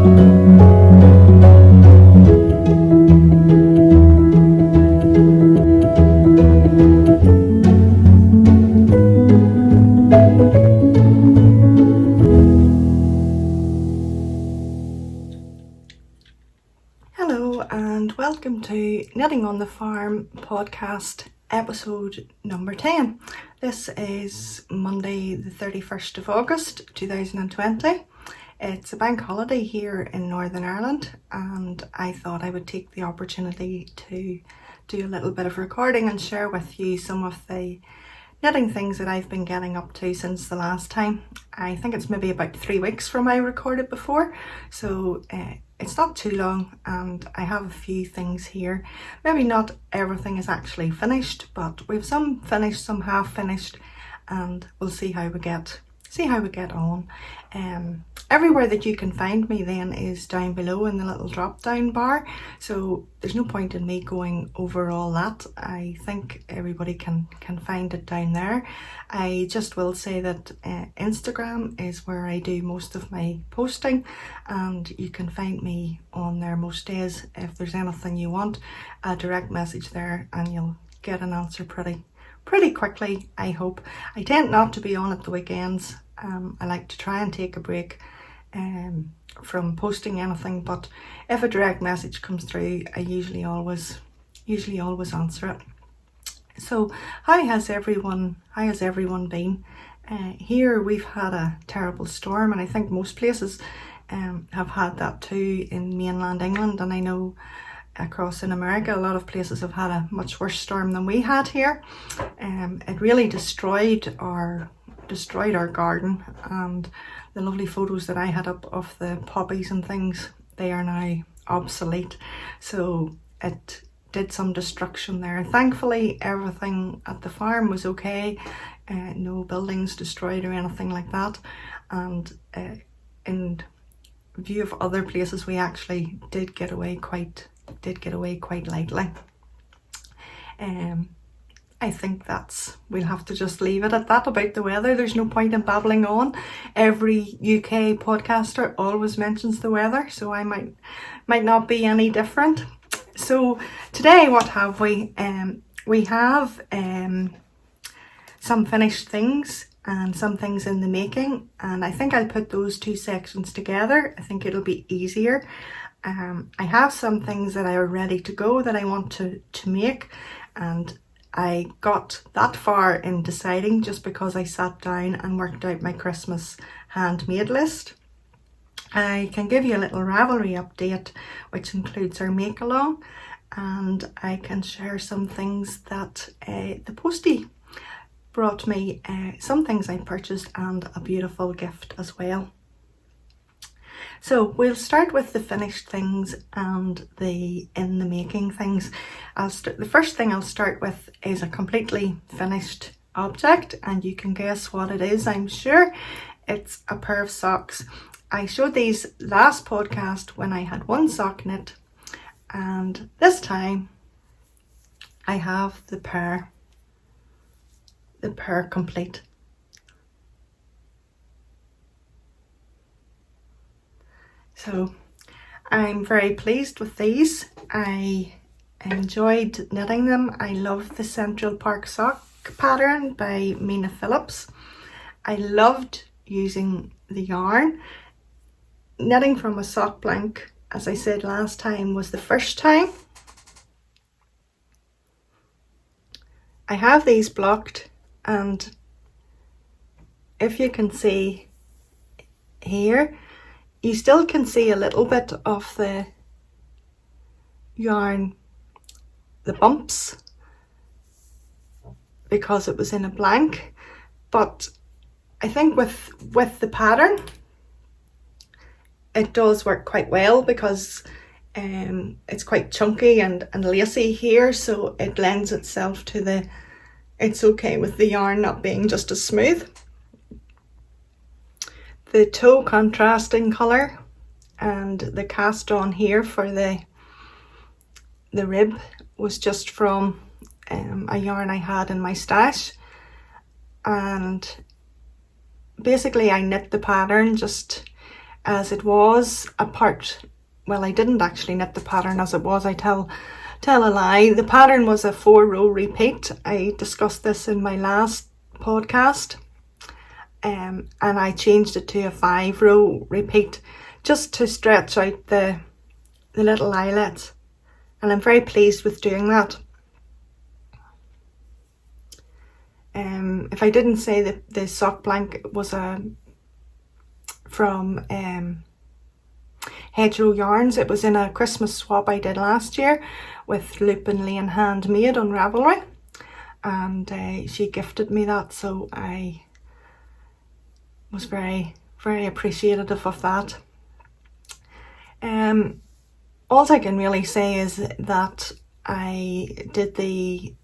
Hello and welcome to Knitting on the Farm podcast episode number 10. This is Monday the 31st of August 2020. It's a bank holiday here in Northern Ireland and I thought I would take the opportunity to do a little bit of recording and share with you some of the knitting things that I've been getting up to since the last time. I think it's maybe about 3 weeks from I recorded before, so it's not too long and I have a few things here. Maybe not everything is actually finished, but we've some finished, some half finished, and we'll see how we get on. Everywhere that you can find me then is down below in the little drop down bar, so there's no point in me going over all that. I think everybody can find it down there. I just will say that Instagram is where I do most of my posting, and you can find me on there most days. If there's anything you want, a direct message there and you'll get an answer pretty quickly, I hope. I tend not to be on at the weekends. I like to try and take a break from posting anything, but if a direct message comes through, I usually always answer it. So how has everyone been? Here we've had a terrible storm, and I think most places have had that too in mainland England, and I know across in America a lot of places have had a much worse storm than we had here. It really destroyed our garden, and the lovely photos that I had up of the poppies and things, they are now obsolete, so it did some destruction there. Thankfully everything at the farm was okay, no buildings destroyed or anything like that, and in view of other places we actually did get away quite lightly. I think we'll have to just leave it at that about the weather. There's no point in babbling on. Every UK podcaster always mentions the weather, so I might not be any different. So today what have we? We have some finished things and some things in the making, and I think I'll put those two sections together. I think it'll be easier. I have some things that are ready to go that I want to make, and I got that far in deciding just because I sat down and worked out my Christmas handmade list. I can give you a little Ravelry update, which includes our make along, and I can share some things that the Postie brought me, some things I purchased, and a beautiful gift as well. So we'll start with the finished things and the in the making things. The first thing I'll start with is a completely finished object, and you can guess what it is, I'm sure. It's a pair of socks. I showed these last podcast when I had one sock knit, and this time I have the pair complete. So I'm very pleased with these. I enjoyed knitting them. I love the Central Park sock pattern by Mina Phillips. I loved using the yarn. Knitting from a sock blank, as I said last time, was the first time. I have these blocked, and if you can see here, you still can see a little bit of the yarn, the bumps, because it was in a blank. But I think with the pattern, it does work quite well because it's quite chunky and lacy here, so it lends itself to it's okay with the yarn not being just as smooth. The toe contrasting colour and the cast on here for the rib was just from a yarn I had in my stash, and basically I knit the pattern just as it was a part. Well, I didn't actually knit the pattern as it was, I tell a lie. The pattern was a 4-row repeat. I discussed this in my last podcast, and I changed it to a 5-row repeat just to stretch out the little eyelets, and I'm very pleased with doing that. If I didn't say that the sock blanket was from Hedgerow Yarns, it was in a Christmas swap I did last year with Loop and Lane Handmade on Ravelry, and she gifted me that, so I was very, very appreciative of that. All I can really say is that I did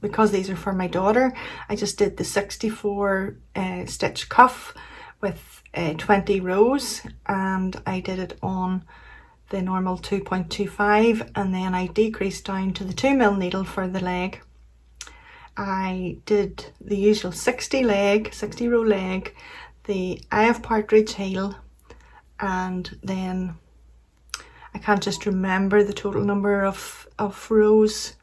because these are for my daughter, I just did the 64 stitch cuff with 20 rows, and I did it on the normal 2.25, and then I decreased down to the 2mm needle for the leg. I did the usual 60 row leg, the Eye of Partridge heel, and then I can't just remember the total number of rows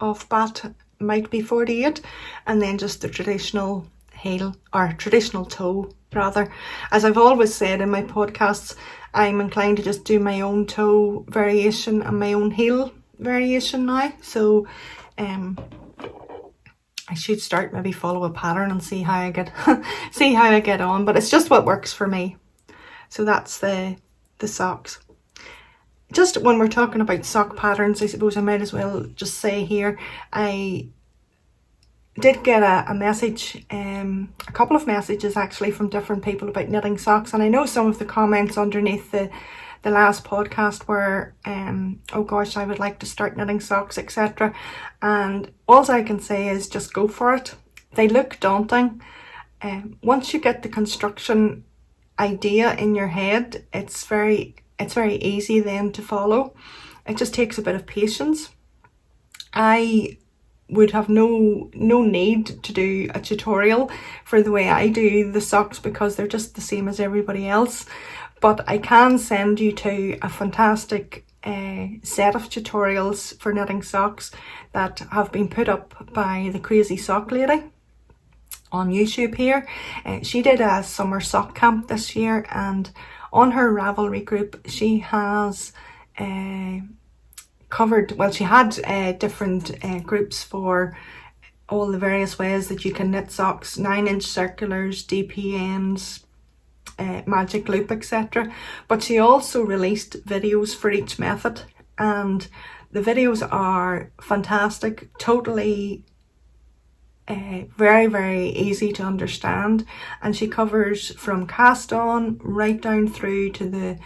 off bat, might be 48, and then just the traditional heel, or traditional toe rather. As I've always said in my podcasts, I'm inclined to just do my own toe variation and my own heel variation now, so I should start maybe follow a pattern and see how I get on, but it's just what works for me. So that's the socks. Just when we're talking about sock patterns, I suppose I might as well just say here, I did get a message, a couple of messages actually, from different people about knitting socks, and I know some of the comments underneath the last podcast were, oh gosh, I would like to start knitting socks, etc. And all I can say is just go for it. They look daunting. Once you get the construction idea in your head, it's very easy then to follow. It just takes a bit of patience. I would have no need to do a tutorial for the way I do the socks because they're just the same as everybody else, but I can send you to a fantastic set of tutorials for knitting socks that have been put up by the Crazy Sock Lady on YouTube here. She did a summer sock camp this year, and on her Ravelry group she has covered, well, she had different groups for all the various ways that you can knit socks, 9-inch circulars, DPNs, magic loop, etc. But she also released videos for each method, and the videos are fantastic, totally very, very easy to understand, and she covers from cast on right down through to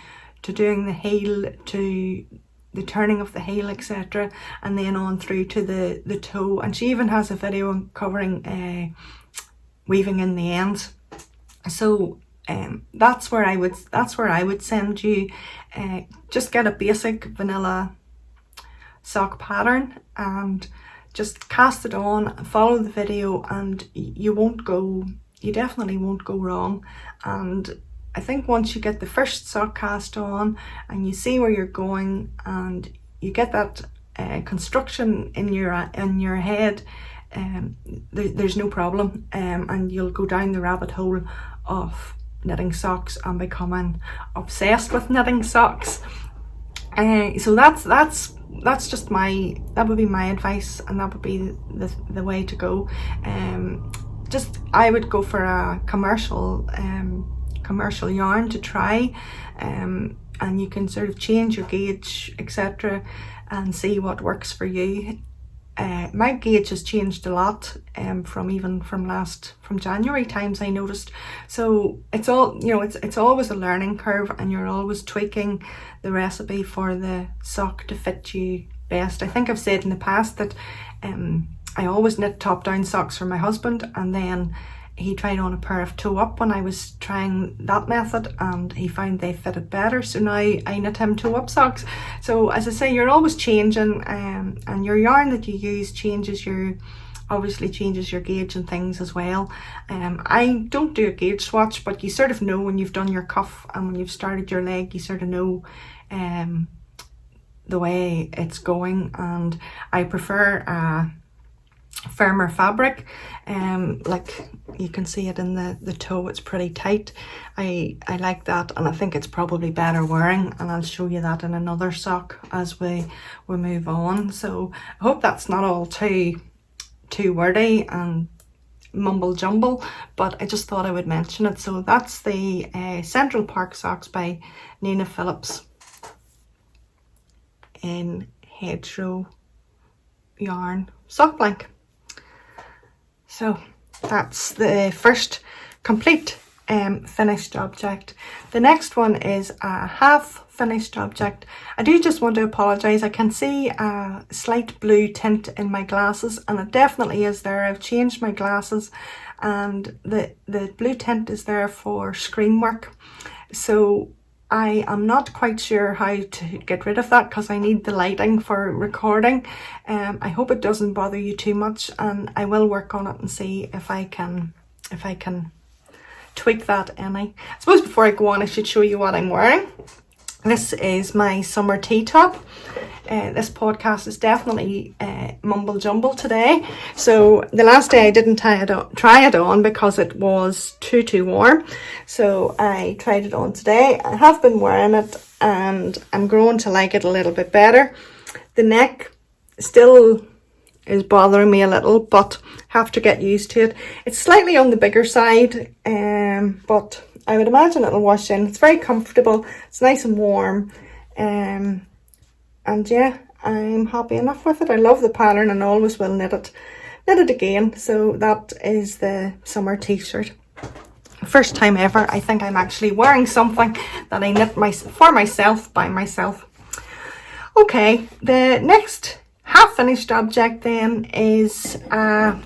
doing the heel, to the turning of the heel, etc., and then on through to the toe. And she even has a video covering weaving in the ends. So that's where I would send you. Just get a basic vanilla sock pattern and just cast it on, follow the video, and you definitely won't go wrong. And I think once you get the first sock cast on and you see where you're going and you get that construction in your head, there's no problem, and you'll go down the rabbit hole of knitting socks and becoming obsessed with knitting socks. So that's just that would be my advice, and that would be the way to go. I would go for a commercial yarn to try, and you can sort of change your gauge, etc., and see what works for you. My gauge has changed a lot from January times, I noticed. So it's all, it's always a learning curve, and you're always tweaking the recipe for the sock to fit you best. I think I've said in the past that I always knit top down socks for my husband, and then he tried on a pair of toe up when I was trying that method, and he found they fitted better, so now I knit him toe up socks. So as I say, you're always changing, and your yarn that you use changes your obviously changes your gauge and things as well. I don't do a gauge swatch, but you sort of know when you've done your cuff and when you've started your leg, you sort of know the way it's going, and I prefer a firmer fabric. Like you can see it in the toe, it's pretty tight. I like that, and I think it's probably better wearing, and I'll show you that in another sock as we move on. So I hope that's not all too wordy and mumble jumble, but I just thought I would mention it. So that's the Central Park socks by Nina Phillips in Hedgerow yarn sock blank. So that's the first complete finished object. The next one is a half finished object. I do just want to apologise. I can see a slight blue tint in my glasses, and it definitely is there. I've changed my glasses, and the blue tint is there for screen work. So I am not quite sure how to get rid of that because I need the lighting for recording. I hope it doesn't bother you too much, and I will work on it and see if I can tweak that any. I suppose before I go on, I should show you what I'm wearing. This is my summer tea top. This podcast is definitely mumble jumble today. So the last day I didn't try it on because it was too warm. So I tried it on today. I have been wearing it and I'm growing to like it a little bit better. The neck still is bothering me a little, but have to get used to it. It's slightly on the bigger side, but I would imagine it'll wash in. It's very comfortable. It's nice and warm. And yeah, I'm happy enough with it. I love the pattern and always will knit it again. So that is the summer t-shirt. First time ever, I think I'm actually wearing something that I knit for myself by myself. Okay, the next half finished object then is a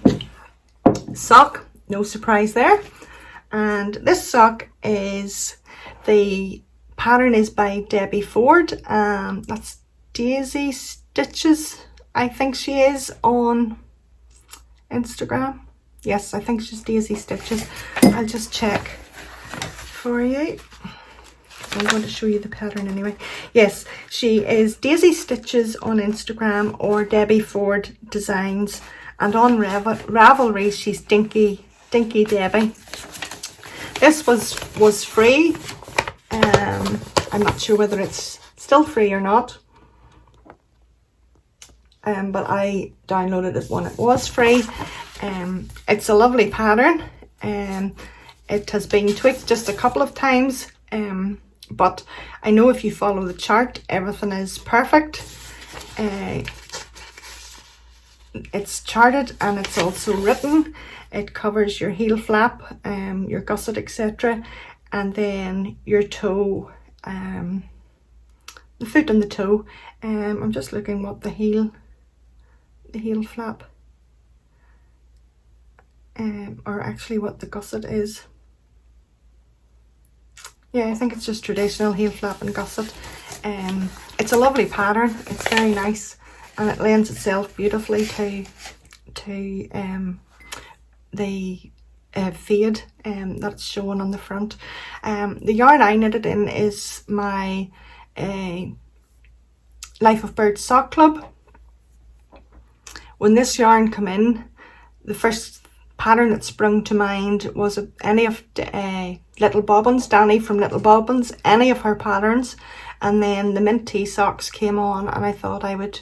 sock. No surprise there. And this sock is, the pattern is by Debbie Ford. That's Daisy Stitches, I think she is on Instagram. Yes, I think she's Daisy Stitches. I'll just check for you. I'm going to show you the pattern anyway. Yes, she is Daisy Stitches on Instagram, or Debbie Ford Designs, and on Ravelry she's Dinky Debbie. This was free. I'm not sure whether it's still free or not. But I downloaded it when it was free. It's a lovely pattern. It has been tweaked just a couple of times. But I know if you follow the chart, everything is perfect. It's charted and it's also written. It covers your heel flap, your gusset, etc. And then your toe, the foot and the toe. I'm just looking what the heel flap, or actually what the gusset is. Yeah, I think it's just traditional heel flap and gusset. It's a lovely pattern. It's very nice, and it lends itself beautifully to the fade that's shown on the front. The yarn I knitted in is my Life of Birds Sock Club. When this yarn came in, the first pattern that sprung to mind was any of Little Bobbins, Danny from Little Bobbins, any of her patterns, and then the mint tea socks came on, and I thought I would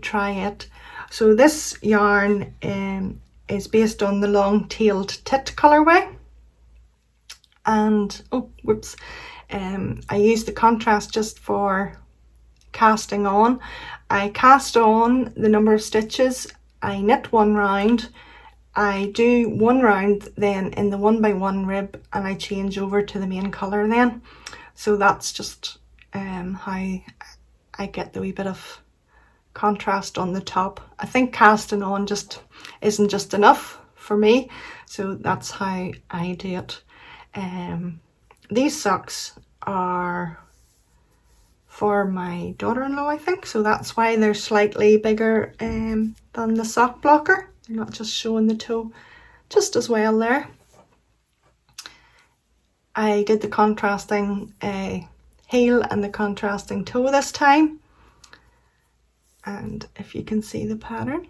try it. So this yarn is based on the long-tailed tit colourway, and I used the contrast just for casting on. I cast on the number of stitches, I knit one round, I do one round then in the 1x1 rib, and I change over to the main colour then. So that's just how I get the wee bit of contrast on the top. I think casting on just isn't just enough for me, so that's how I do it. These socks are for my daughter-in-law, I think, so that's why they're slightly bigger than the sock blocker. You're not just showing the toe just as well there. I did the contrasting heel and the contrasting toe this time. And if you can see the pattern.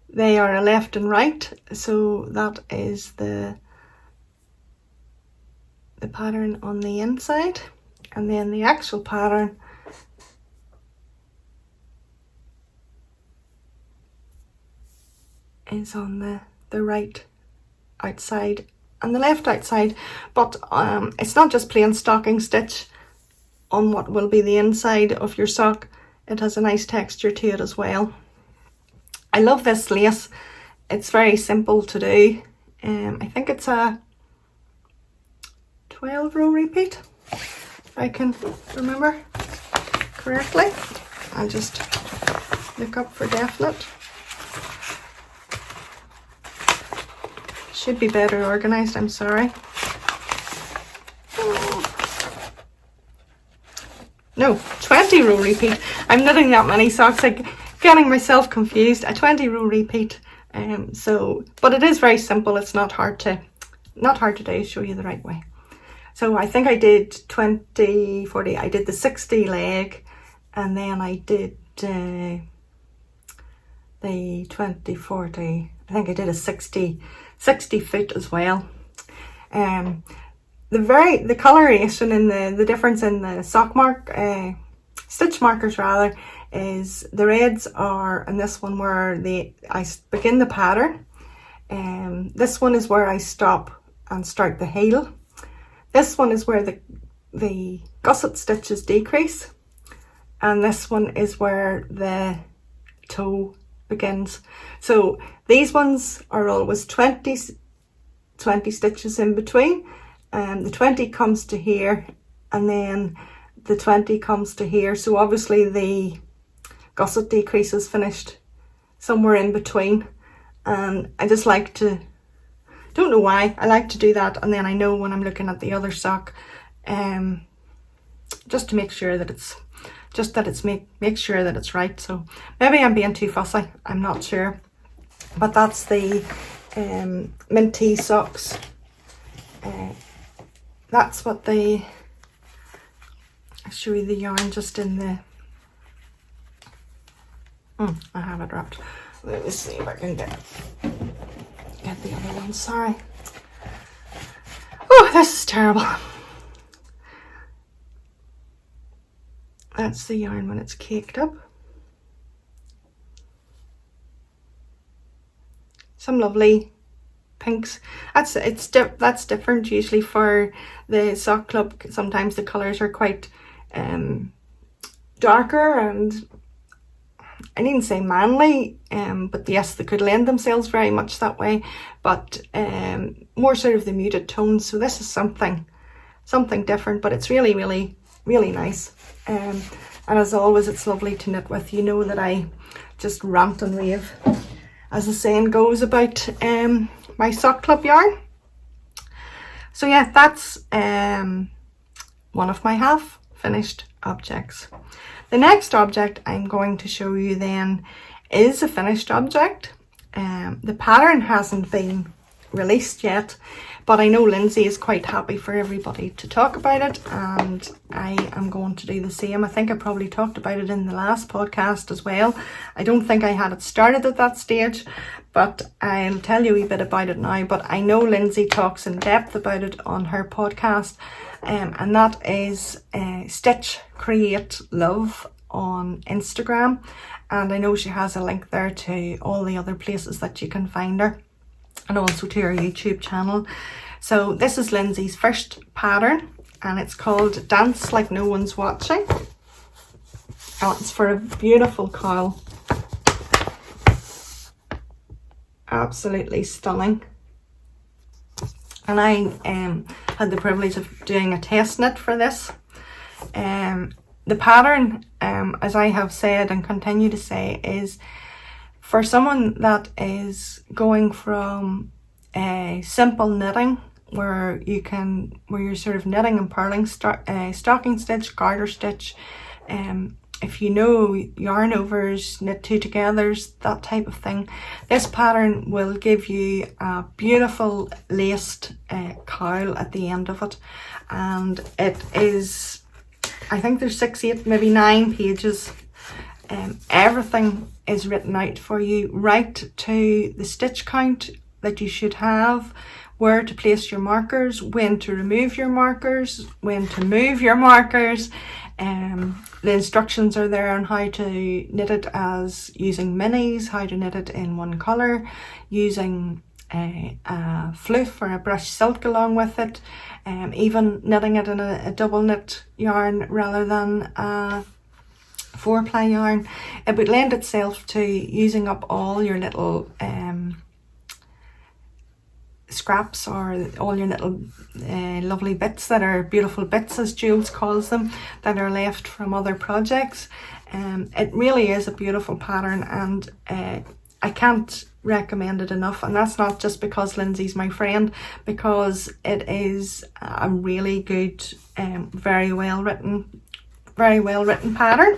They are a left and right, so that is the pattern on the inside, and then the actual pattern is on the right outside and the left outside. But it's not just plain stocking stitch on what will be the inside of your sock. It has a nice texture to it as well. I love this lace. It's very simple to do. I think it's a 12 row repeat, if I can remember correctly. I'll just look up for definite. Should be better organised, I'm sorry. No, 20 row repeat. I'm knitting that many socks, like getting myself confused. A 20 row repeat. But it is very simple. It's not hard to do. Show you the right way. So I think I did 20, 40. I did the 60 leg, and then I did the 20, 40. I think I did a 60 foot as well. The coloration in the difference in the sock mark, stitch markers rather, is the reds are, and this one where I begin the pattern. This one is where I stop and start the heel. This one is where the gusset stitches decrease, and this one is where the toe begins. So these ones are always 20 stitches in between, and the 20 comes to here, and then the 20 comes to here. So obviously the gusset decrease is finished somewhere in between, and I just like to, don't know why, I like to do that, and then I know when I'm looking at the other sock, just to make sure that it's make sure that it's right. So maybe I'm being too fussy, I'm not sure. But that's the minty socks. That's what I'll show you the yarn just in the, I have it wrapped. Let me see if I can get the other one, sorry. Oh, this is terrible. That's the yarn when it's caked up. Some lovely pinks. That's different usually for the sock club. Sometimes the colours are quite darker, and I needn't say manly, but yes, they could lend themselves very much that way, but more sort of the muted tones. So this is something different, but it's really, really, really nice. And as always, it's lovely to knit with. You know that I just rant and rave, as the saying goes, about my sock club yarn. So yeah, that's one of my half finished objects. The next object I'm going to show you then is a finished object. The pattern hasn't been released yet, but I know Lindsay is quite happy for everybody to talk about it, and I am going to do the same. I think I probably talked about it in the last podcast as well. I don't think I had it started at that stage, but I'll tell you a wee bit about it now. But I know Lindsay talks in depth about it on her podcast, and that is Stitch Create Love on Instagram, and I know she has a link there to all the other places that you can find her, and also to her YouTube channel. So this is Lindsay's first pattern, and it's called Dance Like No One's Watching. Oh, it's for a beautiful cowl. Absolutely stunning. And I had the privilege of doing a test knit for this. The pattern, as I have said and continue to say, is for someone that is going from a simple knitting where you're sort of knitting and purling, stocking stitch, garter stitch, if you know yarn overs, knit two togethers, that type of thing, this pattern will give you a beautiful laced cowl at the end of it. And it is, I think there's 6, 8, maybe 9 pages. Everything is written out for you, right to the stitch count that you should have, where to place your markers, when to remove your markers, when to move your markers. The instructions are there on how to knit it as using minis, how to knit it in one colour, using a fluff or a brush silk along with it, even knitting it in a double knit yarn rather than a 4-ply yarn. It would lend itself to using up all your little scraps, or all your little lovely bits that are beautiful bits, as Jules calls them, that are left from other projects. It really is a beautiful pattern, and I can't recommend it enough. And that's not just because Lindsay's my friend, because it is a really good, very well written pattern.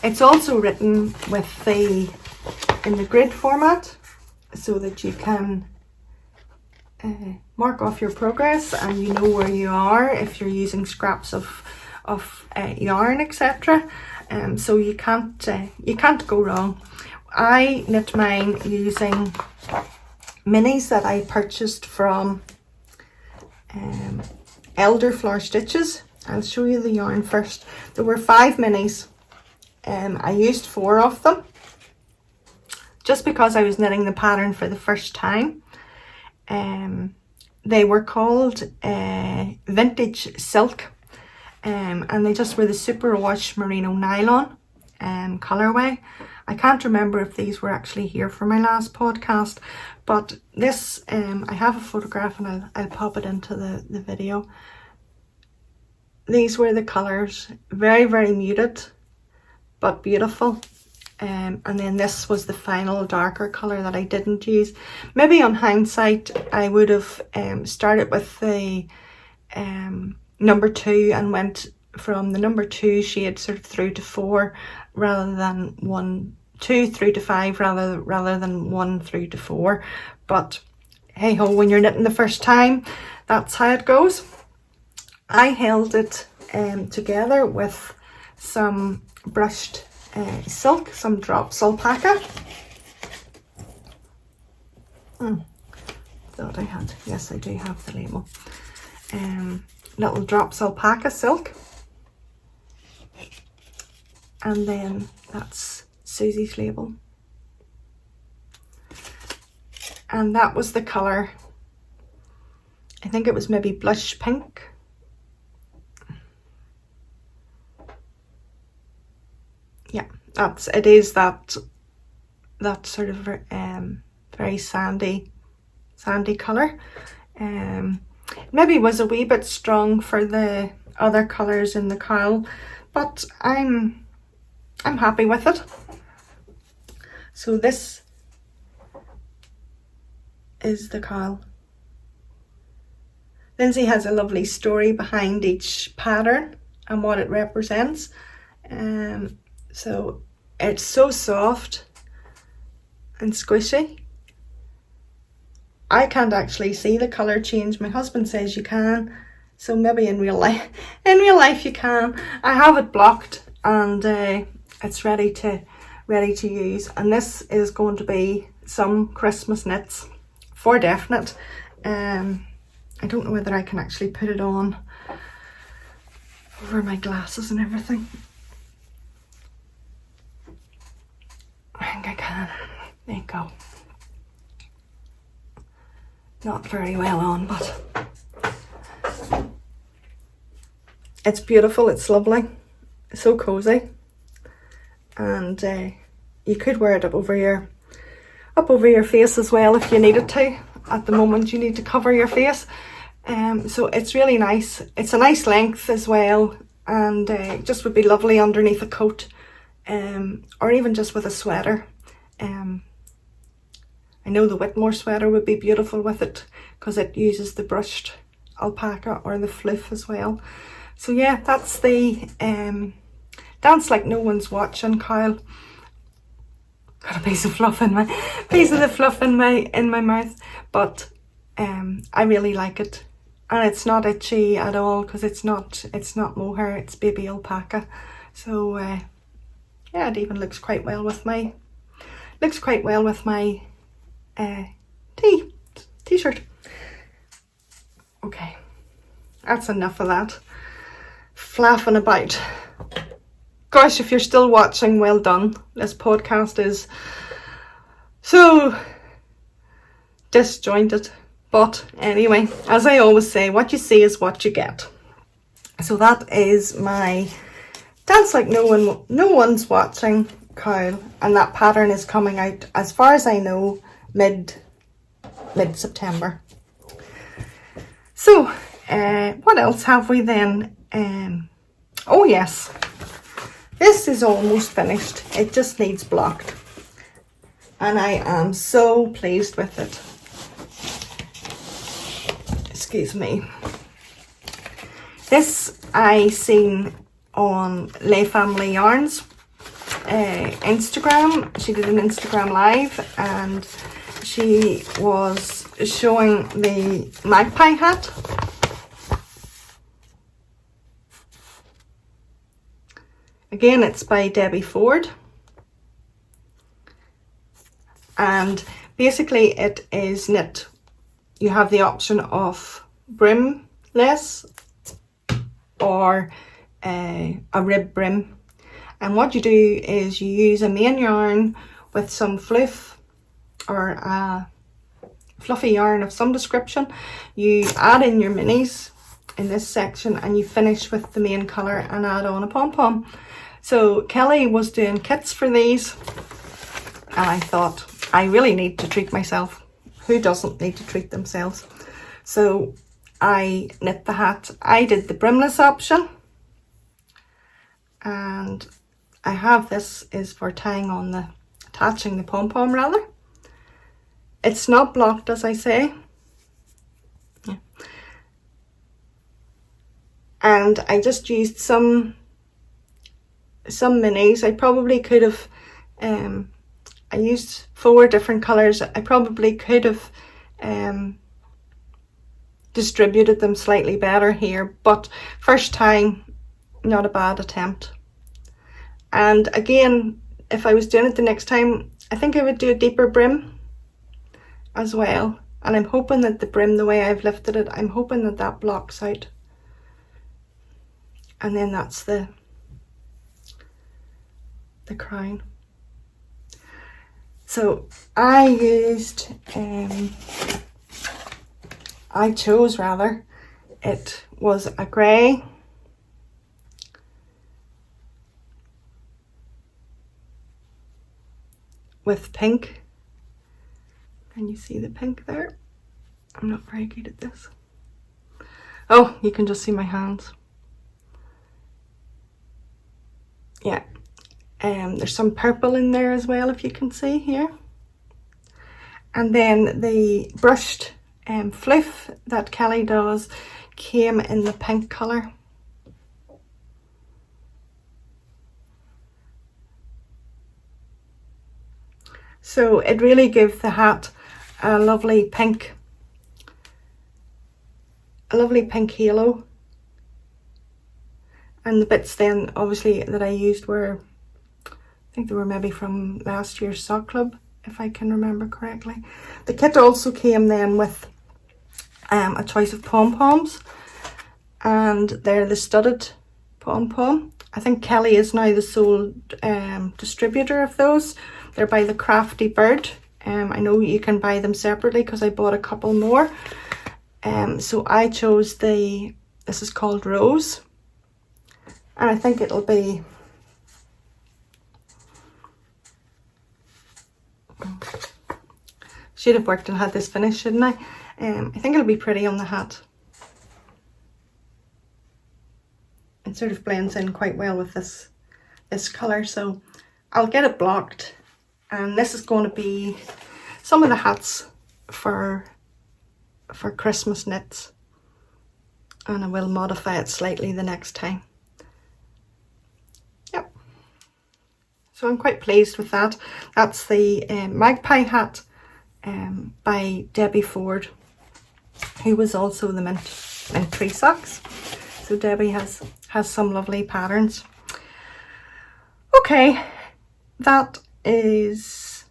It's also written with in the grid format, so that you can mark off your progress and you know where you are if you're using scraps of yarn, etc. So you can't go wrong. I knit mine using minis that I purchased from Elder Floor Stitches. I'll show you the yarn first. There were 5 minis. I used 4 of them just because I was knitting the pattern for the first time. They were called Vintage Silk, and they just were the superwash merino nylon colourway. I can't remember if these were actually here for my last podcast, but this, I have a photograph and I'll pop it into the video. These were the colours, very, very muted, but beautiful. And then this was the final darker colour that I didn't use. Maybe on hindsight, I would have started with the number 2 and went from the number 2 shade sort of through to 4, rather than 2 through to 5, rather than 1 through to 4. But hey ho, when you're knitting the first time, that's how it goes. I held it together with some brushed silk, some drops alpaca. Thought I had, yes I do have the label. Little drops alpaca silk, and then that's Susie's label, and that was the colour. I think it was maybe blush pink. Yeah, it is that sort of very sandy colour. Maybe was a wee bit strong for the other colours in the cowl, but I'm happy with it. So this is the cowl. Lindsay has a lovely story behind each pattern and what it represents. So it's so soft and squishy. I can't actually see the colour change. My husband says you can, so maybe in real life you can. I have it blocked, and it's ready to use. And this is going to be some Christmas knits for definite. I don't know whether I can actually put it on over my glasses and everything. I think I can. There you go. Not very well on, but it's beautiful, it's lovely, it's so cozy, and you could wear it up over your face as well if you needed to. At the moment you need to cover your face, so it's really nice. It's a nice length as well, and it just would be lovely underneath a coat, or even just with a sweater. I know the Whitmore sweater would be beautiful with it because it uses the brushed alpaca or the fluff as well. So yeah, that's the Dance Like No One's Watching cowl. Got a piece of fluff in my in my mouth, but I really like it, and it's not itchy at all because it's not mohair, it's baby alpaca. So yeah, it even looks quite well with my t-shirt. Okay, that's enough of that flapping about. Gosh, if you're still watching, well done. This podcast is so disjointed. But anyway, as I always say, what you see is what you get. So that is my Dance Like No One's Watching cowl, and that pattern is coming out, as far as I know, mid-September. So what else have we then? Oh yes, this is almost finished. It just needs blocked, and I am so pleased with it. Excuse me. This I seen on Les Family Yarns Instagram. She did an Instagram live, and she was showing the Magpie Hat. Again, it's by Debbie Ford, and basically it is knit. You have the option of brimless or a rib brim, and what you do is you use a main yarn with some fluff or a fluffy yarn of some description. You add in your minis in this section, and you finish with the main colour and add on a pom-pom. So Kelly was doing kits for these, and I thought, I really need to treat myself. Who doesn't need to treat themselves? So I knit the hat. I did the brimless option, and I have this is for tying on attaching the pom-pom rather. It's not blocked, as I say. Yeah. And I just used some minis. I probably could have, I used 4 different colours. I probably could have distributed them slightly better here, but first time, not a bad attempt. And again, if I was doing it the next time, I think I would do a deeper brim as well. And I'm hoping that the brim, the way I've lifted it, I'm hoping that that blocks out. And then that's the crown. So I used, I chose rather, it was a grey with pink. Can you see the pink there? I'm not very good at this. Oh, you can just see my hands. Yeah. There's some purple in there as well, if you can see here. And then the brushed fluff that Kelly does came in the pink colour. So it really gives the hat a lovely pink halo. And the bits then obviously that I used were, I think they were maybe from last year's sock club, if I can remember correctly. The kit also came then with a choice of pom-poms, and they're the studded pom-pom. I think Kelly is now the sole distributor of those. They're by the Crafty Bird. I know you can buy them separately because I bought a couple more. So I chose this is called Rose, and I think it'll be, should have worked and had this finished, shouldn't I? I think it'll be pretty on the hat. It sort of blends in quite well with this colour, so I'll get it blocked. And this is going to be some of the hats for Christmas knits, and I will modify it slightly the next time. Yep. So I'm quite pleased with that. That's the Magpie Hat by Debbie Ford, who was also the mint tree socks. So Debbie has some lovely patterns. Okay, that leaves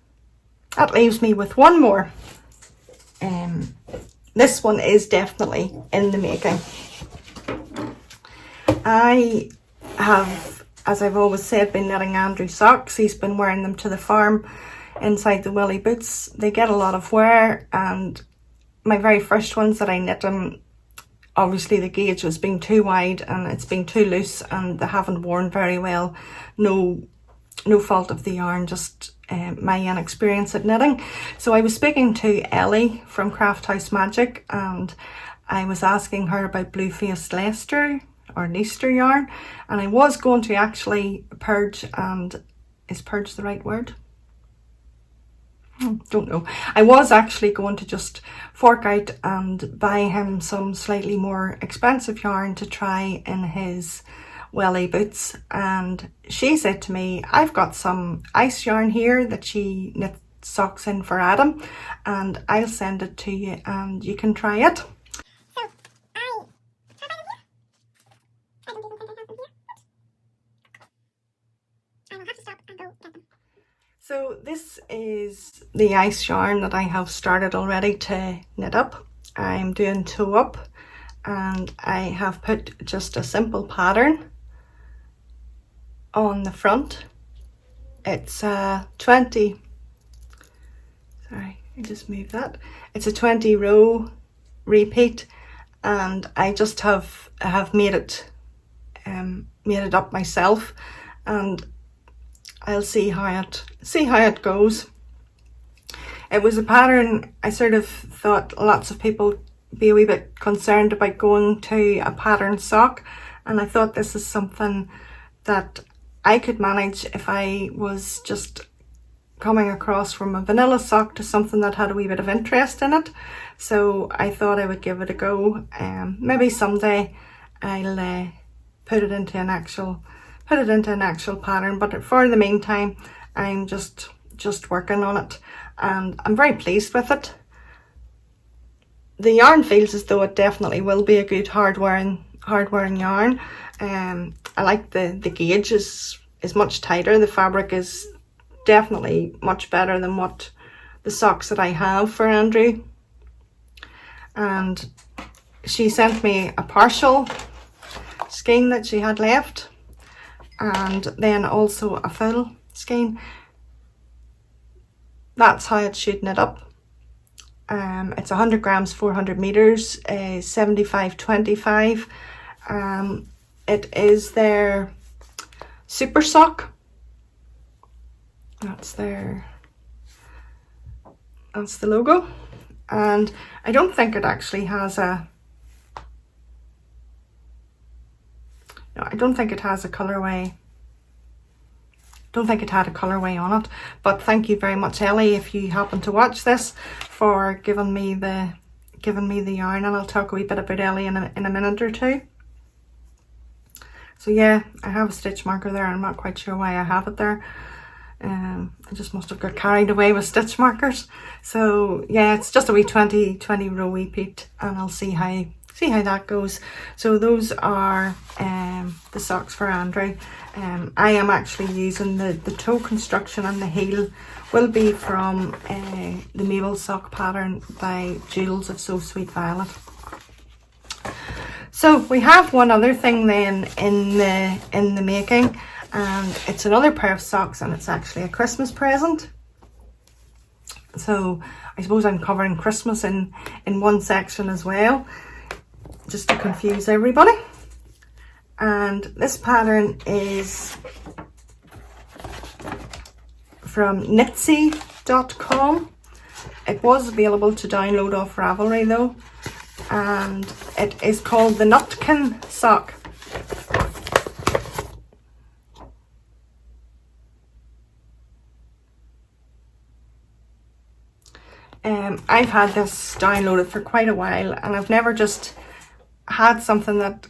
me with one more. This one is definitely in the making. I have, as I've always said, been knitting Andrew socks. He's been wearing them to the farm inside the willy boots. They get a lot of wear, and my very first ones that I knit him, obviously the gauge was being too wide and it's been too loose, and they haven't worn very well. No fault of the yarn, just my inexperience at knitting. So I was speaking to Ellie from Craft House Magic, and I was asking her about blue-faced Leicester or Leicester yarn, and I was going to actually purge, and is purge the right word? Don't know. I was actually going to just fork out and buy him some slightly more expensive yarn to try in his welly boots, and she said to me, I've got some ice yarn here that she knit socks in for Adam, and I'll send it to you and you can try it. So this is the ice yarn that I have started already to knit up. I'm doing toe up, and I have put just a simple pattern on the front. It's a 20, sorry, I just moved that. It's a 20 row repeat, and I just have made it up myself, and I'll see how it goes. It was a pattern I sort of thought lots of people be a wee bit concerned about going to a pattern sock, and I thought this is something that I could manage if I was just coming across from a vanilla sock to something that had a wee bit of interest in it. So I thought I would give it a go. Maybe someday I'll put it into an actual pattern, but for the meantime I'm just working on it, and I'm very pleased with it. The yarn feels as though it definitely will be a good hard wearing yarn. I like the gauge is much tighter. The fabric is definitely much better than what the socks that I have for Andrew. And she sent me a partial skein that she had left, and then also a full skein. That's how it should knit up. It's 100 grams, 400 meters, 75-25. It is their super sock. That's the logo, and I don't think it actually has a. No, I don't think it has a colorway. Don't think it had a colorway on it, but thank you very much, Ellie, if you happen to watch this, for giving me the yarn, and I'll talk a wee bit about Ellie in a minute or two. So yeah, I have a stitch marker there. I'm not quite sure why I have it there. I just must have got carried away with stitch markers. So yeah, it's just a wee 20 row repeat, and I'll see how that goes. So those are the socks for Andrew. I am actually using the toe construction, and the heel will be from the Mabel sock pattern by Jewels of So Sweet Violet. So we have one other thing then in the making, and it's another pair of socks, and it's actually a Christmas present. So I suppose I'm covering Christmas in one section as well, just to confuse everybody. And this pattern is from knitsy.com. It was available to download off Ravelry though, and it is called the Nutkin Sock. I've had this downloaded for quite a while, and I've never just had something that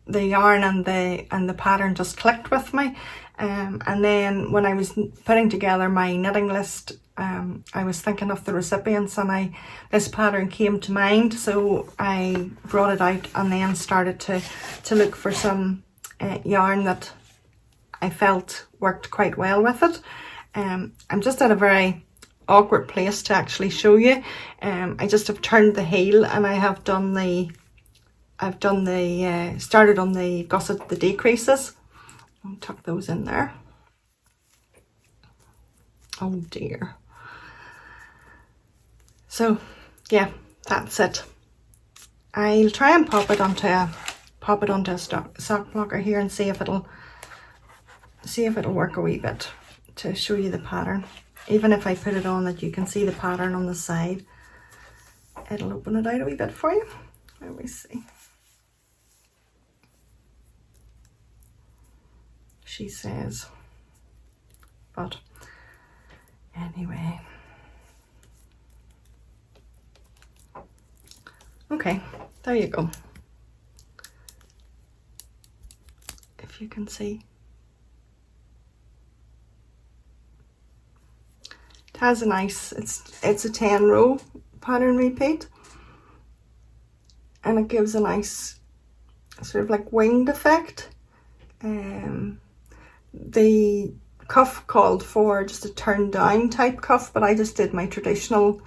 the yarn and the pattern just clicked with me. And then when I was putting together my knitting list, I was thinking of the recipients, and this pattern came to mind, so I brought it out and then started to look for some yarn that I felt worked quite well with it. I'm just at a very awkward place to actually show you. I just have turned the heel, and I have started on the gusset, the decreases. I'll tuck those in there. Oh dear. So yeah, that's it. I'll try and pop it onto a sock blocker here and see if it'll work a wee bit to show you the pattern. Even if I put it on that you can see the pattern on the side, it'll open it out a wee bit for you. Let me see. She says, but anyway. Okay, there you go. If you can see. It has a nice, it's a 10 row pattern repeat, and it gives a nice sort of like winged effect. The cuff called for just a turn down type cuff, but I just did my traditional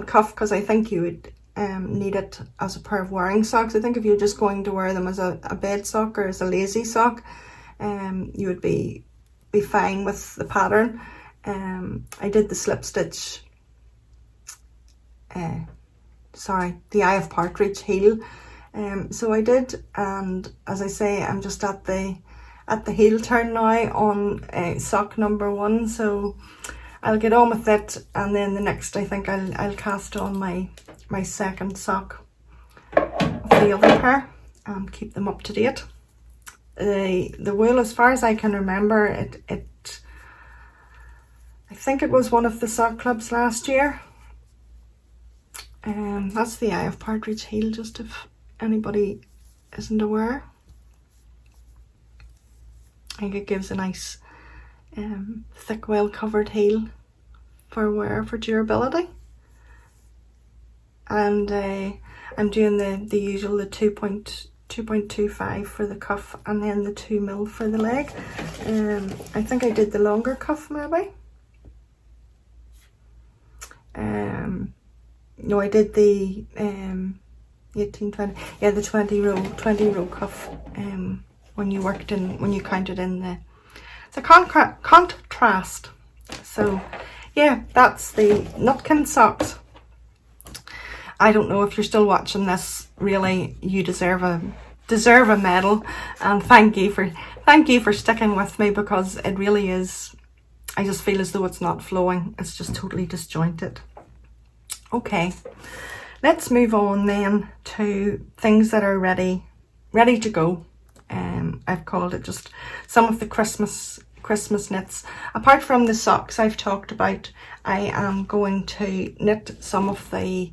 cuff because I think you would need it as a pair of wearing socks. I think if you're just going to wear them as a bed sock or as a lazy sock, you would be fine with the pattern. I did the slip stitch, the Eye of Partridge heel, so I did, and as I say, I'm just at the heel turn now on sock number 1, so I'll get on with it, and then the next I think I'll cast on my second sock of the other pair and keep them up to date. The wool, as far as I can remember, I think it was one of the sock clubs last year. That's the Eye of Partridge heel, just if anybody isn't aware. I think it gives a nice thick, well covered heel for wear, for durability. And I'm doing the usual, the 2.25 for the cuff, and then the 2 mil for the leg. I think I did the longer cuff maybe. No, I did the 18, 20, yeah, the 20 row cuff when you counted in the contrast. So yeah, that's the Nutkin socks. I don't know if you're still watching this. Really, you deserve a medal, and thank you for sticking with me, because it really is. I just feel as though it's not flowing. It's just totally disjointed. Okay, let's move on then to things that are ready to go. I've called it just some of the Christmas knits. Apart from the socks I've talked about, I am going to knit some of the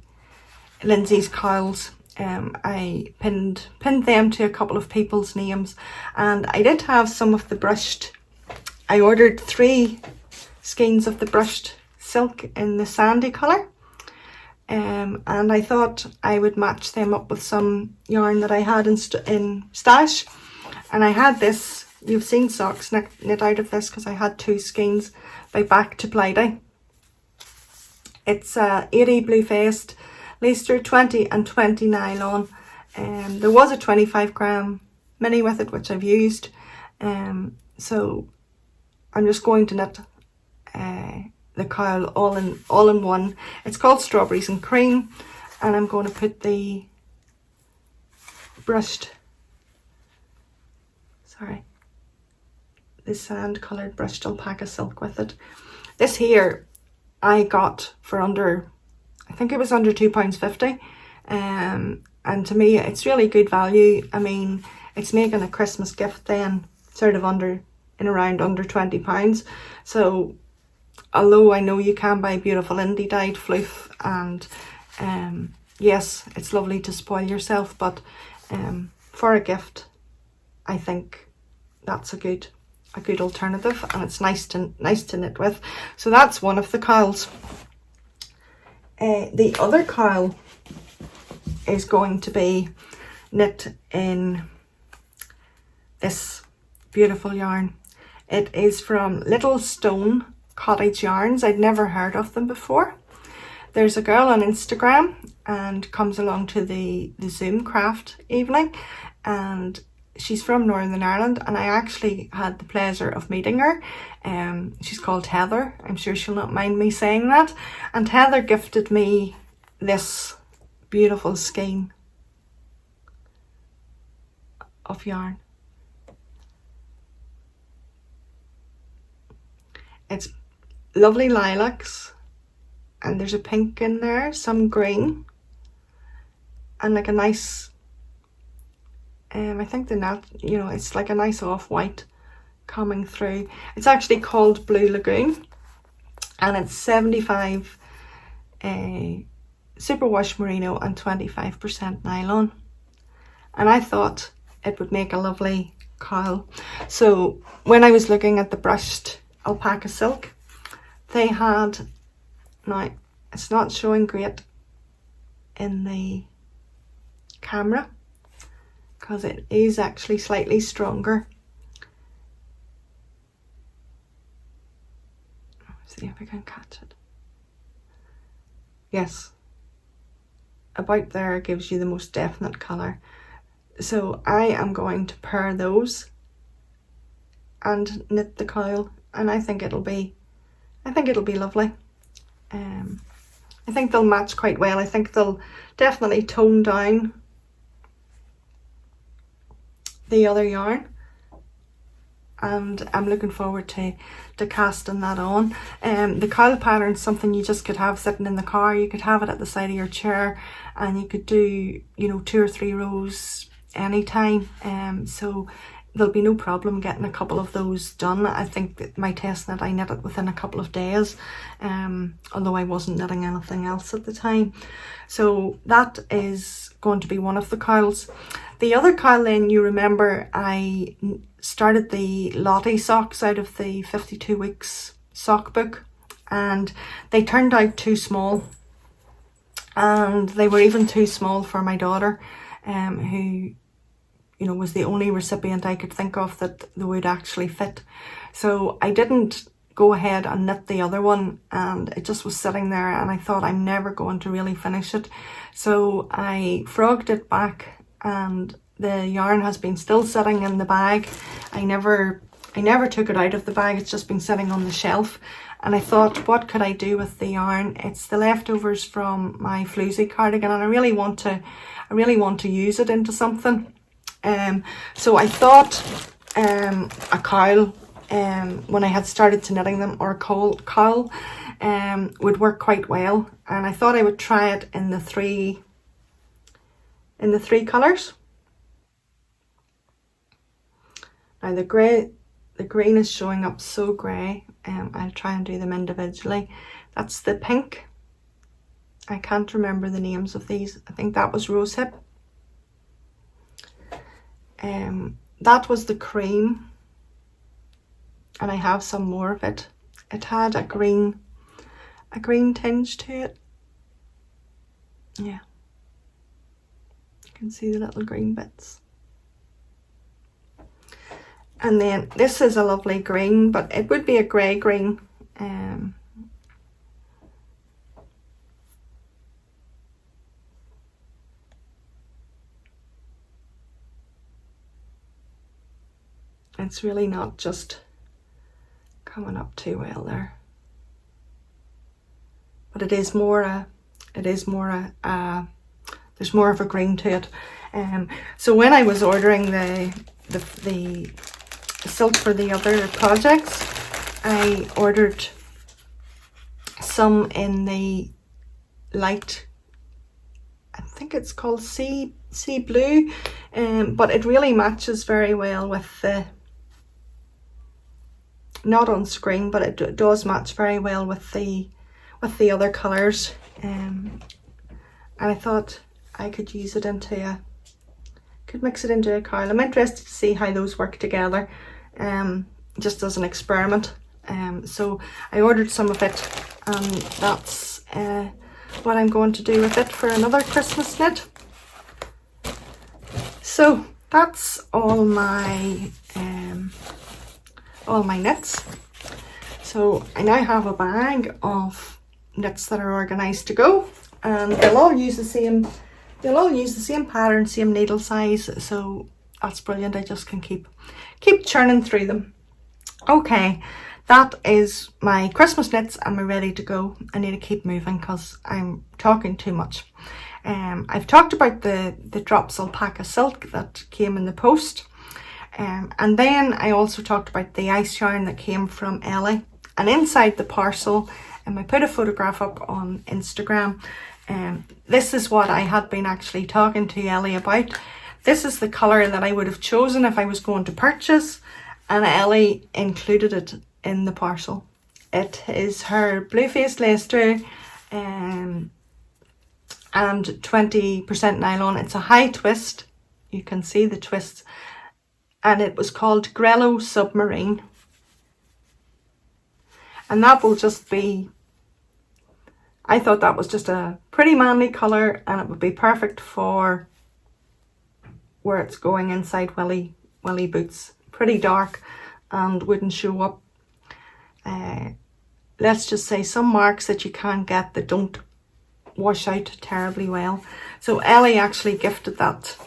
Lindsay's cowls. I pinned them to a couple of people's names, and I did have some of the brushed. I ordered 3 skeins of the brushed silk in the sandy colour, and I thought I would match them up with some yarn that I had in stash. And I had this, you've seen socks knit out of this, because I had 2 skeins by Back to Blighty. It's 80 blue faced, Leicester 20 and 20 nylon. There was a 25 gram mini with it, which I've used. So I'm just going to knit the cowl all in one. It's called Strawberries and Cream, and I'm going to put the sand coloured brushed alpaca silk with it. This here I got for under, I think it was under £2.50, and to me it's really good value. I mean, it's making a Christmas gift then sort of around under £20. So although I know you can buy beautiful indie dyed floof, and yes, it's lovely to spoil yourself, but for a gift I think that's a good a good alternative, and it's nice to knit with. So that's one of the cowls. The other cowl is going to be knit in this beautiful yarn. It is from Little Stone Cottage Yarns. I'd never heard of them before. There's a girl on Instagram and comes along to the Zoom craft evening, and she's from Northern Ireland, and I actually had the pleasure of meeting her. She's called Heather. I'm sure she'll not mind me saying that. And Heather gifted me this beautiful skein of yarn. It's lovely lilacs, and there's a pink in there, some green, and like a nice, I think the nut, you know, it's like a nice off-white coming through. It's actually called Blue Lagoon, and it's 75 superwash merino and 25% nylon. And I thought it would make a lovely cowl. So when I was looking at the brushed alpaca silk, they had, now it's not showing great in the camera because it is actually slightly stronger. Let's see if I can catch it. Yes, about there gives you the most definite colour. So I am going to pair those and knit the cowl, and I think it'll be lovely. I think they'll match quite well. I think they'll definitely tone down the other yarn, and I'm looking forward to casting that on. The cowl pattern is something you just could have sitting in the car. You could have it at the side of your chair, and you could do, you know, 2 or 3 rows anytime. So there'll be no problem getting a couple of those done. I think that my test knit, I knit it within a couple of days, although I wasn't knitting anything else at the time. So that is going to be one of the cowls. The other cowl, then, you remember I started the Lottie socks out of the 52 weeks sock book, and they turned out too small, and they were even too small for my daughter, who, you know, was the only recipient I could think of that they would actually fit. So I didn't go ahead and knit the other one, and it just was sitting there, and I thought I'm never going to really finish it. So I frogged it back, and the yarn has been still sitting in the bag. I never took it out of the bag. It's just been sitting on the shelf, and I thought, what could I do with the yarn? It's the leftovers from my floozy cardigan, and I really want to use it into something. So I thought a cowl, when I had started to knitting them, or a cowl would work quite well, and I thought I would try it in the three colours. Now the green is showing up so grey. I'll try and do them individually. That's the pink. I can't remember the names of these. I think that was Rosehip. That was the cream, and I have some more of it. It had a green tinge to it. Yeah, you can see the little green bits. And then this is a lovely green, but it would be a grey green. It's really not just coming up too well there, but there's more of a green to it. So when I was ordering the silk for the other projects, I ordered some in the light, I think it's called sea blue, but it really matches very well with the, not on screen, but it does match very well with the other colours, and I thought I could use it could mix it into a cowl. I'm interested to see how those work together. just as an experiment. So I ordered some of it, and that's what I'm going to do with it for another Christmas knit. So that's all my knits. So I now have a bag of knits that are organised to go, and they'll all use the same pattern, same needle size, so that's brilliant. I just can keep churning through them. Okay, that is my Christmas knits and we're ready to go. I need to keep moving because I'm talking too much. I've talked about the drops alpaca silk that came in the post, and then I also talked about the ice yarn that came from Ellie. And inside the parcel, I put a photograph up on Instagram. This is what I had been actually talking to Ellie about. This is the colour that I would have chosen if I was going to purchase, and Ellie included it in the parcel. It is her blue-faced lace-through and 20% nylon. It's a high twist. You can see the twists. And it was called Grello Submarine. And that will just be, I thought that was just a pretty manly colour, and it would be perfect for where it's going inside welly boots. Pretty dark and wouldn't show up, let's just say, some marks that you can get that don't wash out terribly well. So Ellie actually gifted that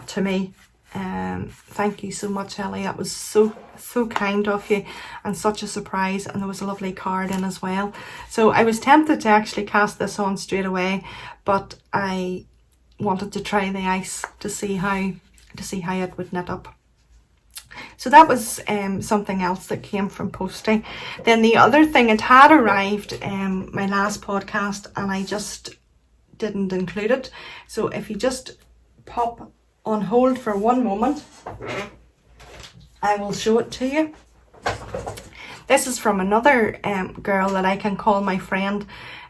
to me. Thank you so much, Ellie. That was so kind of you, and such a surprise. And there was a lovely card in as well. So I was tempted to actually cast this on straight away, but I wanted to try the ice to see how it would knit up. So that was something else that came from Postie. Then the other thing, it had arrived my last podcast and I just didn't include it. So if you just pop on hold for one moment, I will show it to you. This is from another girl that I can call my friend,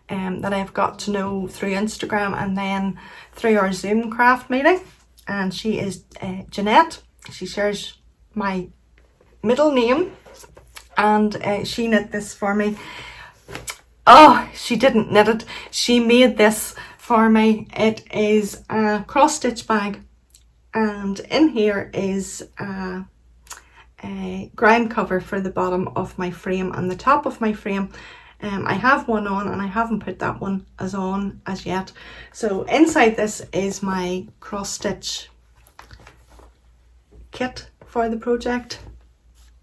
that I've got to know through Instagram and then through our Zoom craft meeting. And she is Jeanette. She shares my middle name, and she knit this for me. Oh, she didn't knit it. She made this for me. It is a cross stitch bag, and in here is a grime cover for the bottom of my frame and the top of my frame. I have one on and I haven't put that one on as yet. So inside this is my cross stitch kit for the project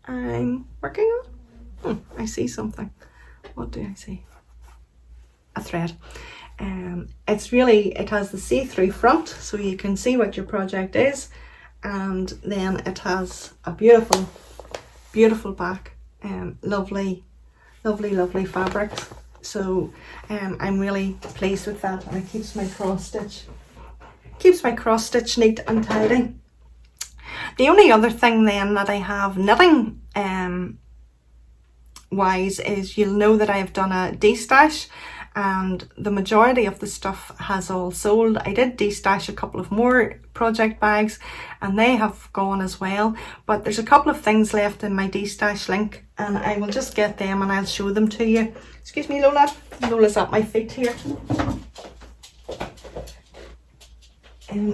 I'm working on. I see something. What do I see? A thread. It has the see-through front, so you can see what your project is, and then it has a beautiful back. Lovely fabrics. So I'm really pleased with that, and it keeps my cross stitch neat and tidy. The only other thing then that I have knitting wise is, you'll know that I've done a destash, and the majority of the stuff has all sold. I did destash a couple of more project bags and they have gone as well, but there's a couple of things left in my destash link, and I will just get them and I'll show them to you. Excuse me, Lola. Lola's at my feet here.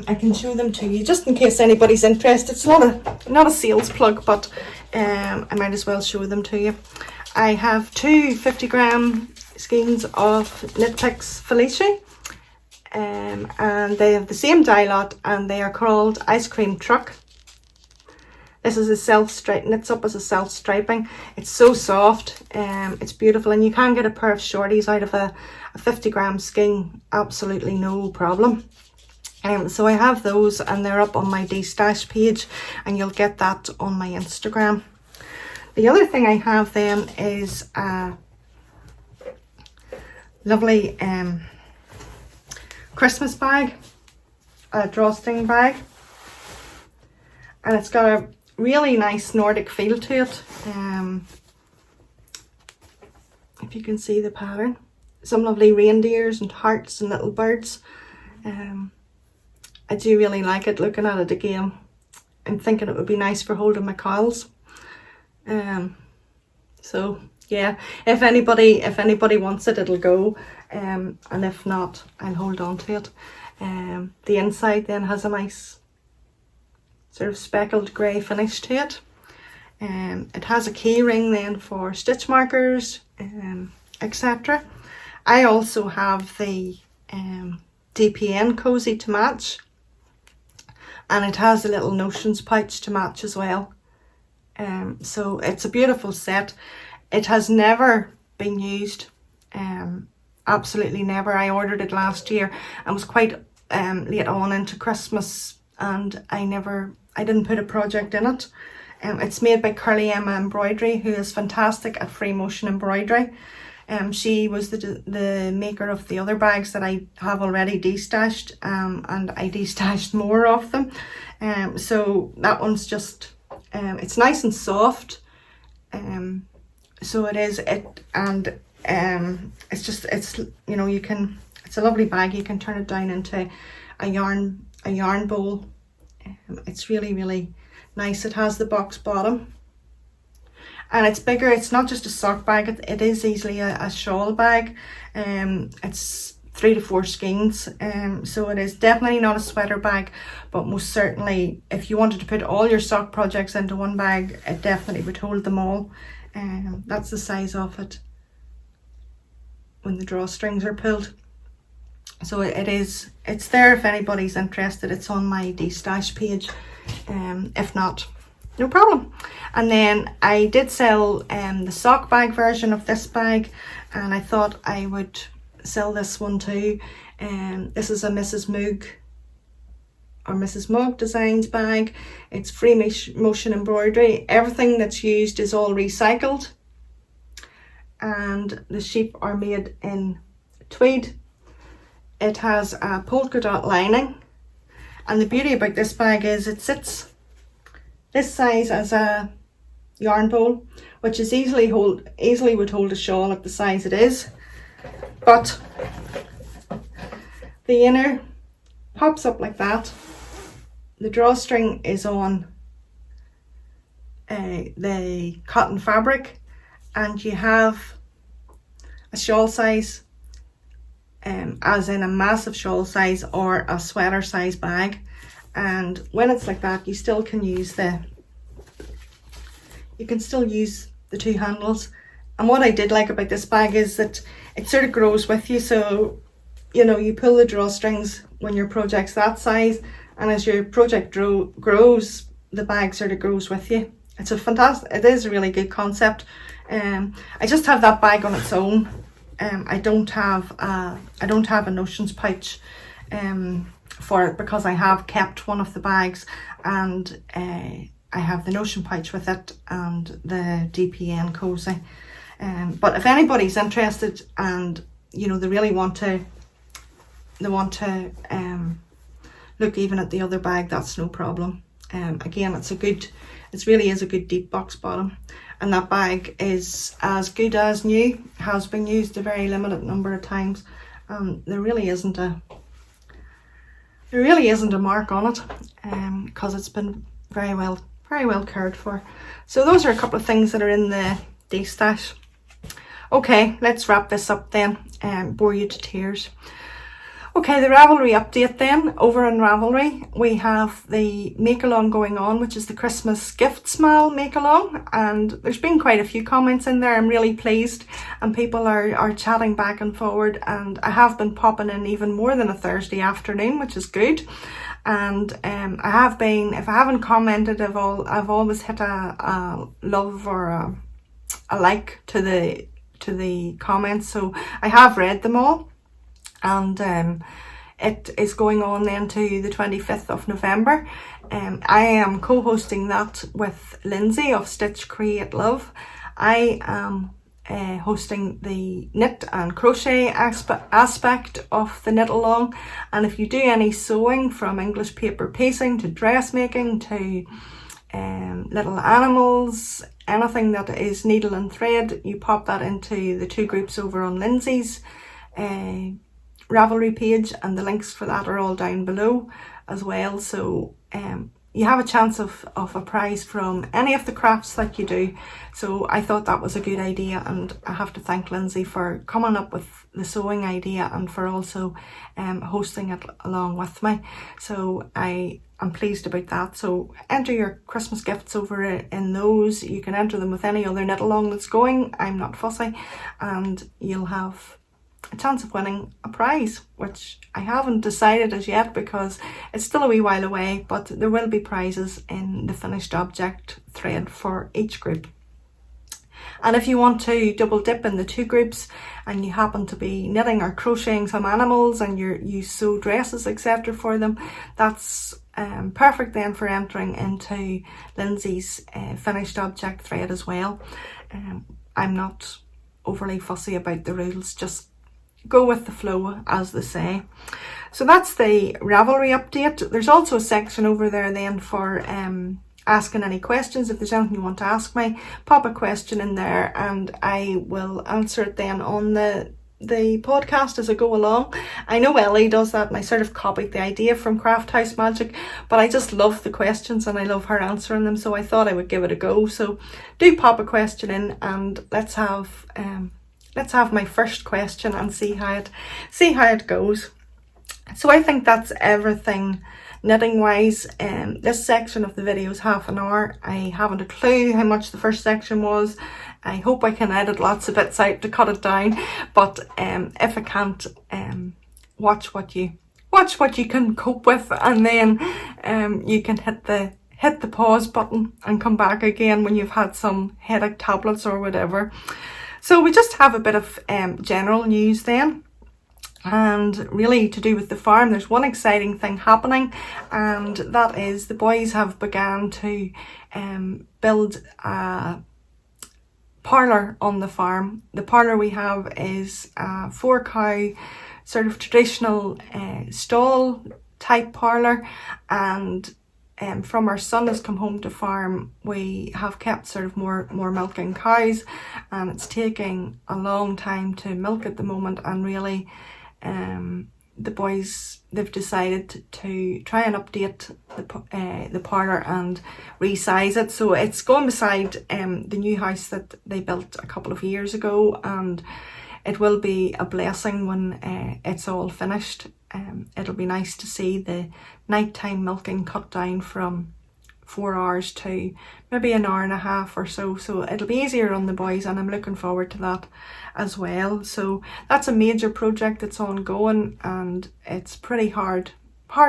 I can show them to you just in case anybody's interested. It's not a sales plug, but I might as well show them to you. I have two 50-gram skeins of Knit Picks Felicia, and they have the same dye lot, and they are called Ice Cream Truck. This is a self-stripe, knits up as a self-striping. It's so soft, it's beautiful, and you can get a pair of shorties out of a 50-gram skein, absolutely no problem. So I have those, and they're up on my destash page, and you'll get that on my Instagram. The other thing I have then is a lovely Christmas bag, a drawstring bag, and it's got a really nice Nordic feel to it. If you can see the pattern, some lovely reindeers and hearts and little birds. I do really like it. Looking at it again, I'm thinking it would be nice for holding my cows. So yeah, if anybody wants it, it'll go, and if not, I'll hold on to it. The inside then has a nice sort of speckled grey finish to it. It has a key ring then for stitch markers, etc. I also have the DPN cozy to match, and it has a little notions pouch to match as well. So it's a beautiful set. It has never been used, absolutely never. I ordered it last year and was quite late on into Christmas, and I didn't put a project in it. It's made by Curly Emma Embroidery, who is fantastic at free motion embroidery. She was the maker of the other bags that I have already destashed, and I destashed more of them. So that one's just, it's nice and soft. So it is, and it's you know, it's a lovely bag. You can turn it down into a yarn bowl. It's really, really nice. It has the box bottom, and it's bigger. It's not just a sock bag, it is easily a shawl bag. It's 3 to 4 skeins, so it is definitely not a sweater bag, but most certainly if you wanted to put all your sock projects into one bag, it definitely would hold them all. That's the size of it when the drawstrings are pulled. So it's there if anybody's interested. It's on my destash page. If not, no problem. And then I did sell the sock bag version of this bag, and I thought I would sell this one too. This is a Mrs. Moog Designs Bag. It's free motion embroidery. Everything that's used is all recycled, and the sheep are made in tweed. It has a polka dot lining, and the beauty about this bag is it sits this size as a yarn bowl, which is easily would hold a shawl at the size it is, but the inner pops up like that. The drawstring is on the cotton fabric, and you have a shawl size, as in a massive shawl size or a sweater size bag. And when it's like that, you still can use the two handles. And what I did like about this bag is that it sort of grows with you. So, you know, you pull the drawstrings when your project's that size, and as your project grows, the bag sort of grows with you. It is a really good concept. I just have that bag on its own. I don't have a notions pouch for it, because I have kept one of the bags, and I have the notion pouch with it and the DPN cozy. But if anybody's interested, and you know, they really want to look even at the other bag, that's no problem. Again, it really is a good deep box bottom, and that bag is as good as new. Has been used a very limited number of times. There really isn't a mark on it, because it's been very well cared for. So those are a couple of things that are in the day stash. Okay, let's wrap this up then and bore you to tears. Okay, the Ravelry update then. Over on Ravelry, we have the make-along going on, which is the Christmas gift smile make-along, and there's been quite a few comments in there. I'm really pleased, and people are chatting back and forward, and I have been popping in even more than a Thursday afternoon, which is good. And I have been, if I haven't commented, I've always hit a love or a like to the comments, so I have read them all. And it is going on then to the 25th of November. I am co-hosting that with Lindsay of Stitch Create Love. I am hosting the knit and crochet aspect of the knit along, and if you do any sewing, from English paper piecing to dressmaking to little animals, anything that is needle and thread, you pop that into the two groups over on Lindsay's Ravelry page, and the links for that are all down below as well. So you have a chance of a prize from any of the crafts that you do. So I thought that was a good idea, and I have to thank Lindsay for coming up with the sewing idea and for also hosting it along with me. So I am pleased about that. So enter your Christmas gifts over in those. You can enter them with any other knit along that's going. I'm not fussy, and you'll have a chance of winning a prize, which I haven't decided as yet because it's still a wee while away, but there will be prizes in the finished object thread for each group. And if you want to double dip in the two groups and you happen to be knitting or crocheting some animals and you sew dresses etc. for them, that's perfect then for entering into Lindsay's finished object thread as well. I'm not overly fussy about the rules, just go with the flow, as they say. So that's the Ravelry update. There's also a section over there then for asking any questions. If there's anything you want to ask me, pop a question in there and I will answer it then on the podcast as I go along. I know Ellie does that, and I sort of copied the idea from Craft House Magic, but I just love the questions and I love her answering them, so I thought I would give it a go. So do pop a question in and let's have my first question and see how it goes. So I think that's everything knitting wise. This section of the video is half an hour. I haven't a clue how much the first section was. I hope I can edit lots of bits out to cut it down, but if I can't, watch what you can cope with, and then you can hit the pause button and come back again when you've had some headache tablets or whatever. So we just have a bit of general news then, and really to do with the farm. There's one exciting thing happening, and that is the boys have begun to build a parlour on the farm. The parlour we have is a 4-cow sort of traditional stall type parlour, and from our son has come home to farm, we have kept sort of more milking cows, and it's taking a long time to milk at the moment, and really the boys, they've decided to try and update the parlour and resize it. So it's going beside the new house that they built a couple of years ago, and it will be a blessing when it's all finished. It'll be nice to see the nighttime milking cut down from 4 hours to maybe an hour and a half or so. So it'll be easier on the boys, and I'm looking forward to that as well. So that's a major project that's ongoing, and it's pretty hard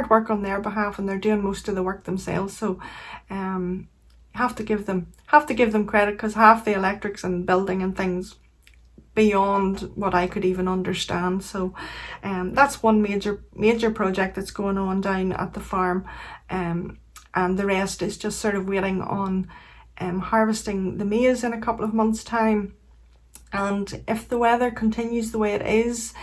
work on their behalf, and they're doing most of the work themselves. So have to give them credit, because half the electrics and building and things beyond what I could even understand. So that's one major project that's going on down at the farm, and the rest is just sort of waiting on harvesting the maize in a couple of months' time. And if the weather continues the way it is,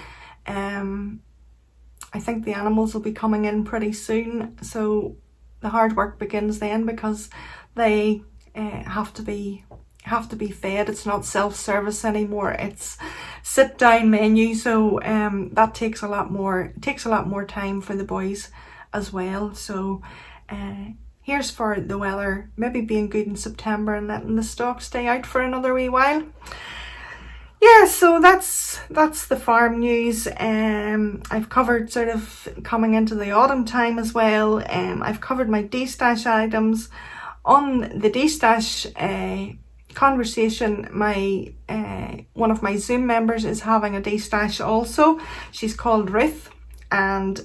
I think the animals will be coming in pretty soon, so the hard work begins then, because they have to be fed. It's not self-service anymore, it's sit down menu, so that takes a lot more time for the boys as well. So here's for the weather maybe being good in September and letting the stock stay out for another wee while. Yeah, so that's the farm news. I've covered sort of coming into the autumn time as well. I've covered my destash items. On the destash conversation, my one of my Zoom members is having a destash also. She's called Ruth, and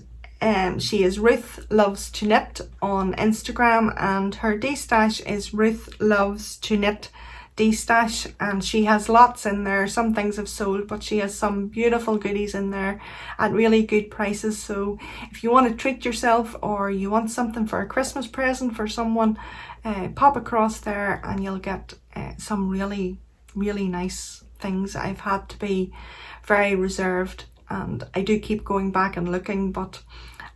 she is Ruth Loves to Knit on Instagram, and her destash is Ruth Loves to Knit destash, and she has lots in there. Some things have sold, but she has some beautiful goodies in there at really good prices. So if you want to treat yourself, or you want something for a Christmas present for someone, pop across there and you'll get some really nice things. I've had to be very reserved, and I do keep going back and looking, but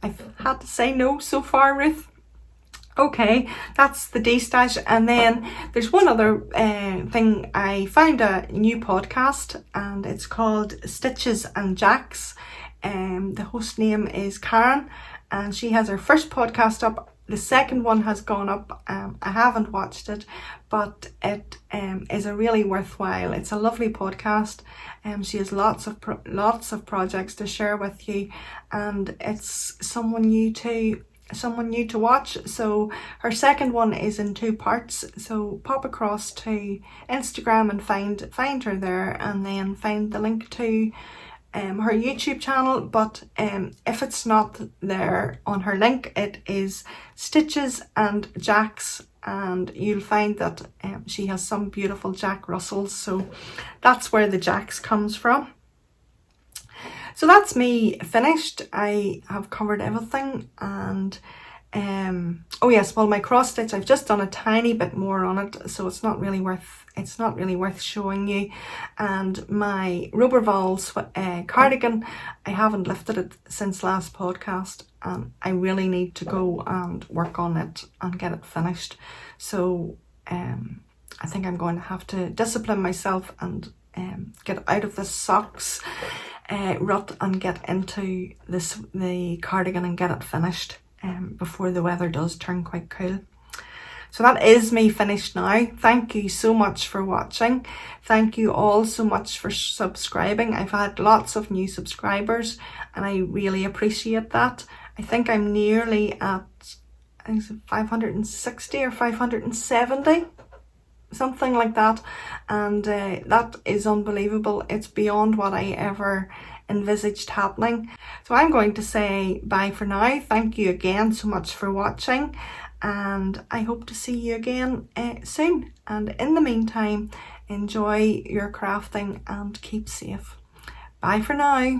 I've had to say no so far, Ruth. Okay, that's the destash. And then there's one other thing. I found a new podcast, and it's called Stitches and Jacks. The host name is Karen, and she has her first podcast up the second one has gone up. I haven't watched it, but it is a really worthwhile. It's a lovely podcast. She has lots of projects to share with you, and it's someone new to watch. So her second one is in 2 parts. So pop across to Instagram and find her there, and then find the link to her YouTube channel. But if it's not there on her link, it is Stitches and Jacks, and you'll find that she has some beautiful Jack Russells, so that's where the Jacks comes from. So that's me finished. I have covered everything, and oh yes, well, my cross stitch, I've just done a tiny bit more on it, so it's not really worth showing you. And my Roberval cardigan, I haven't lifted it since last podcast, and I really need to go and work on it and get it finished. So I think I'm going to have to discipline myself and get out of this socks rut and get into the cardigan and get it finished before the weather does turn quite cool. So that is me finished now. Thank you so much for watching. Thank you all so much for subscribing. I've had lots of new subscribers, and I really appreciate that. I think I'm nearly at 560 or 570, something like that, and that is unbelievable. It's beyond what I ever envisaged happening. So I'm going to say bye for now. Thank you again so much for watching, and I hope to see you again soon. And in the meantime, enjoy your crafting and keep safe. Bye for now.